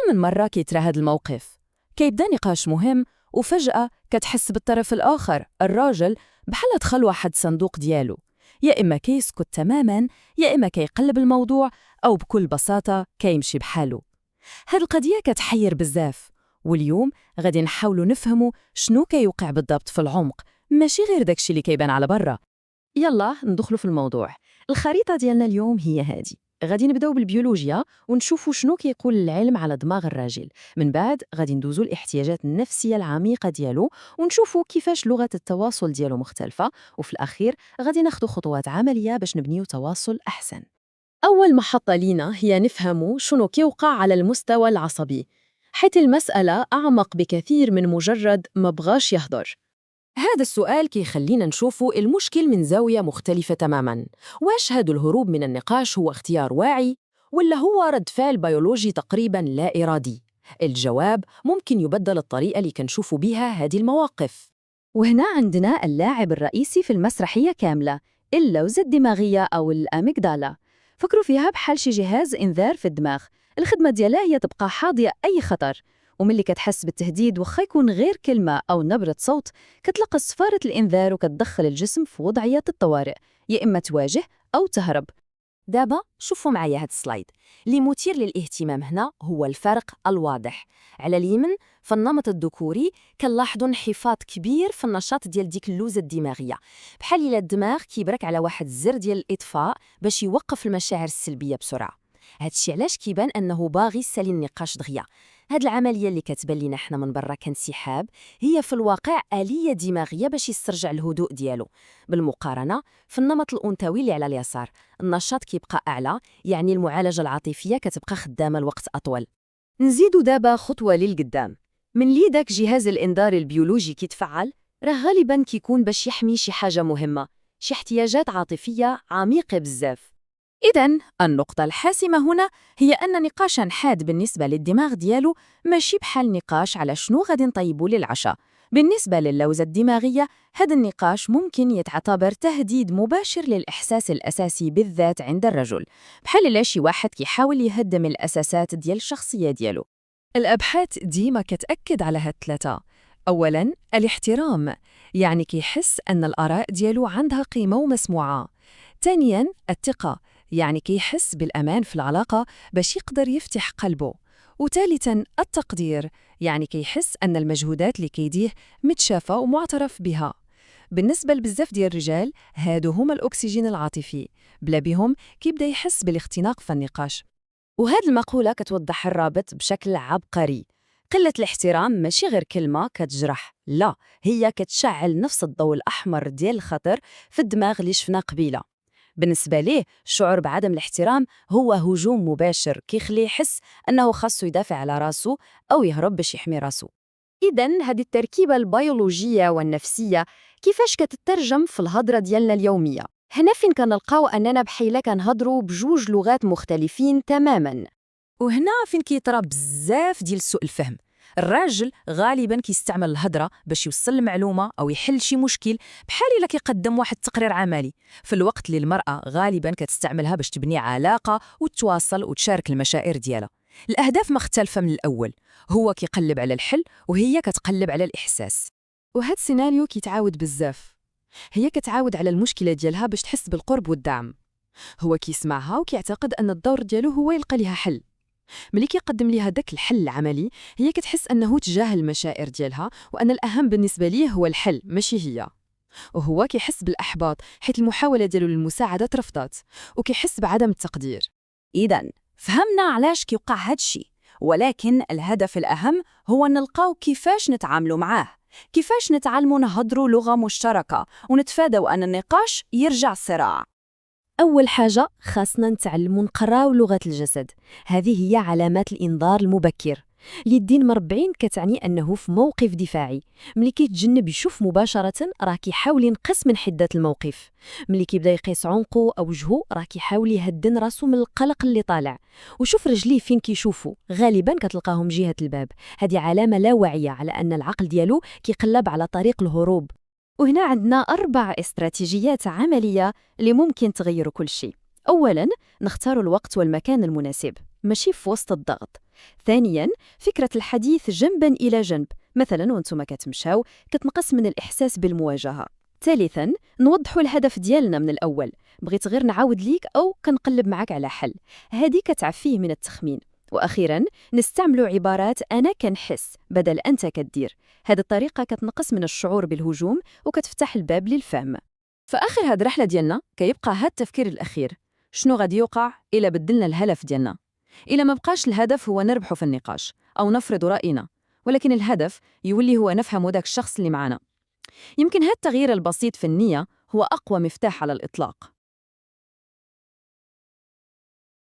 من مرة كيترى هاد الموقف كيبدا نقاش مهم وفجأة كتحس بالطرف الآخر الراجل بحال دخل واحد صندوق ديالو، يا إما كيسكت تماماً يا إما كيقلب الموضوع أو بكل بساطة كيمشي بحالو. هاد القضية كتحير بزاف، واليوم غادي نحاولوا نفهموا شنو كيوقع بالضبط في العمق، ماشي غير داكشي اللي كيبان على برا. يلا ندخلوا في الموضوع. الخريطة ديالنا اليوم هي هادي. غادي نبداو بالبيولوجيا ونشوفوا شنو كيقول العلم على دماغ الراجل، من بعد غادي ندوزو الاحتياجات النفسية العميقة ديالو ونشوفوا كيفاش لغة التواصل ديالو مختلفة، وفي الأخير غادي ناخدو خطوات عملية باش نبنيو تواصل أحسن. أول محطة لينا هي نفهموا شنو كيوقع على المستوى العصبي، حيث المسألة أعمق بكثير من مجرد ما بغاش يهضر. هذا السؤال كيخلينا نشوفوا المشكل من زاوية مختلفة تماماً. واش هذا الهروب من النقاش هو اختيار واعي ولا هو رد فعل بيولوجي تقريباً لا إرادي؟ الجواب ممكن يبدل الطريقة اللي كنشوفوا بها هذه المواقف. وهنا عندنا اللاعب الرئيسي في المسرحية كاملة، اللوزة الدماغية أو الأميغدالا. فكروا فيها بحال شي جهاز إنذار في الدماغ، الخدمة ديالها هي تبقى حاضية أي خطر، وملي كتحس بالتهديد وخا يكون غير كلمة أو نبرة صوت كتلقى صفارة الإنذار وكتدخل الجسم في وضعية الطوارئ، يا إما تواجه أو تهرب. دابا شوفوا معايا هاد السلايد. اللي مثير للاهتمام هنا هو الفرق الواضح. على اليمين في النمط الذكوري كنلاحظوا انخفاض كبير في النشاط ديال ديك اللوزة الدماغية، بحال إلا الدماغ كيبرك على واحد الزر ديال الإطفاء باش يوقف المشاعر السلبية بسرعة. هادشي علاش كيبان أنه باغي يسالي النقاش دغيا. هاد العملية اللي كتبان لينا حنا من برا كانسحاب هي في الواقع آلية دماغية باش يسترجع الهدوء ديالو. بالمقارنة في النمط الأنثوي اللي على اليسار النشاط كيبقى أعلى، يعني المعالجة العاطفية كتبقى خدامة الوقت أطول. نزيدو دابا خطوة للقدام. من لي داك جهاز الإنذار البيولوجي كيتفعل راه غالباً كيكون باش يحمي شي حاجة مهمة، شي احتياجات عاطفية عميقة بزاف. إذن النقطة الحاسمة هنا هي أن نقاشاً حاد بالنسبة للدماغ ديالو ماشي بحال نقاش على شنو غادي نطيبو للعشاء. بالنسبة للوزة الدماغية هذا النقاش ممكن يتعتبر تهديد مباشر للإحساس الأساسي بالذات عند الرجل، بحال إلا شي واحد كيحاول يهدم الأساسات ديال الشخصية ديالو. الأبحاث ديما كتأكد على هاد الثلاثة. أولاً الاحترام، يعني كيحس أن الآراء ديالو عندها قيمة ومسموعة. ثانياً الثقة، يعني كيحس بالأمان في العلاقة باش يقدر يفتح قلبه. وثالثاً التقدير، يعني كيحس أن المجهودات اللي كيديه متشافة ومعترف بها. بالنسبة لبزاف ديال الرجال هادو هما الأكسجين العاطفي، بلا بهم كيبدأ يحس بالاختناق في النقاش. وهاد المقولة كتوضح الرابط بشكل عبقري. قلة الاحترام ماشي غير كلمة كتجرح، لا، هي كتشعل نفس الضوء الأحمر ديال الخطر في الدماغ اللي شفنا قبيلة. بالنسبة ليه الشعور بعدم الاحترام هو هجوم مباشر كيخليه يحس أنه خاصو يدافع على راسو أو يهرب باش يحمي راسو. إذن هذه التركيبة البيولوجية والنفسية كيفاش كتترجم في الهضرة ديالنا اليومية؟ هنا فين كنلقاو أننا بحيلة كنهضروا بجوج لغات مختلفين تماماً. وهنا فين كيطرى بزاف ديال سوء الفهم. الراجل غالباً كيستعمل الهضرة باش يوصل المعلومة أو يحل شي مشكل، بحال إلا كيقدم واحد التقرير عملي، في الوقت اللي المرأة غالباً كتستعملها باش تبني علاقة وتواصل وتشارك المشاعر ديالها. الأهداف مختلفة من الأول، هو كيقلب على الحل وهي كتقلب على الإحساس. وهذا السيناريو كيتعاود بزاف. هي كتعاود على المشكلة ديالها باش تحس بالقرب والدعم، هو كيسمعها وكيعتقد أن الدور ديالو هو يلقى لها حل. ملي كيقدم ليها داك الحل العملي هي كتحس أنه تجاهل المشاعر ديالها وأن الأهم بالنسبة ليه هو الحل ماشي هي. وهو كيحس بالإحباط حيث المحاولة ديالو للمساعدة ترفضت، وكيحس بعدم التقدير. إذن فهمنا علاش كيوقع هادشي، ولكن الهدف الأهم هو نلقاو كيفاش نتعاملوا معاه، كيفاش نتعلموا نهضروا لغة مشتركة ونتفادوا أن النقاش يرجع صراع. أول حاجة خاصنا نتعلموا نقراو لغة الجسد. هذه هي علامات الإنذار المبكر. اليدين مربعين كتعني أنه في موقف دفاعي. ملي كيتجنب يشوف مباشرة راه كيحاول ينقص من حدة الموقف. ملي كيبدا يقيس عنقه أو وجهه راه كيحاول يهدن راسو من القلق اللي طالع. وشوف رجليه فين كيشوفوا، غالبا كتلقاهم جهة الباب. هذه علامة لا واعية على أن العقل ديالو كيقلب على طريق الهروب. وهنا عندنا 4 استراتيجيات عملية اللي ممكن تغيروا كل شيء. أولاً نختار الوقت والمكان المناسب. ماشي في وسط الضغط. ثانياً، فكرة الحديث جنباً إلى جنب، مثلاً وانتم كتمشاو كتنقص من الإحساس بالمواجهة. ثالثاً، نوضحوا الهدف ديالنا من الأول، بغيت غير نعاود ليك أو كنقلب معاك على حل، هذه كتعفيه من التخمين. وأخيراً، نستعملوا عبارات أنا كنحس بدل أنت كدير، هذه الطريقة كتنقص من الشعور بالهجوم وكتفتح الباب للفهم. فآخر هاد الرحلة ديالنا كيبقى هاد التفكير الأخير: شنو غادي يوقع إلا بدلنا الهدف ديالنا؟ إلا ما بقاش الهدف هو نربحو في النقاش أو نفرض رأينا، ولكن الهدف يولي هو نفهم داك الشخص اللي معنا. يمكن هاد التغيير البسيط في النية هو أقوى مفتاح على الإطلاق.